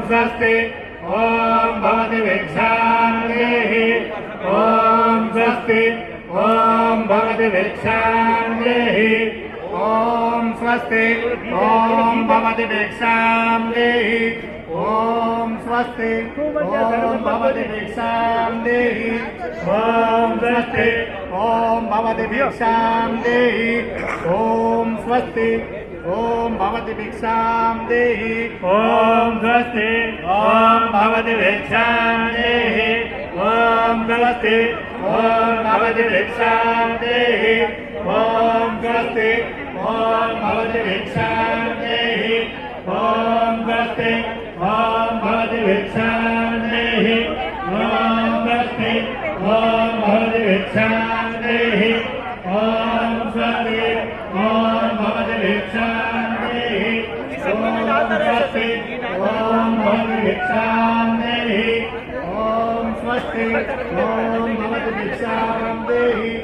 स्वस्ति ओम भवति भिक्षां देहि ओम स्वस्ति ओम भवति भिक्षां देहि ओम स्वस्ति ओम भवति भिक्षां देहि ओम स्वस्ति ओम भवति भिक्षां देहि ओम स्वस्ति ओम भवति भिक्षां देहि ओम स्वस्ति ओम भवति भिक्षां देहि ओम स्वस्ति ओम भवति भिक्षां देहि ओम स्वस्ति ओम भवति भिक्षां देहि ओम स्वस्ति ओम भवति भिक्षां देहि ओम स्वस्ति ओम भवति भिक्षां देहि ओम स्वस्ति ओम भवति भिक्षां देहि ओम स्वस्ति ओम भवति भिक्षां देहि ओम स्वस्ति ओम भवति भिक्षां देहि ओम स्वस्ति ओम भवति भिक्षां देहि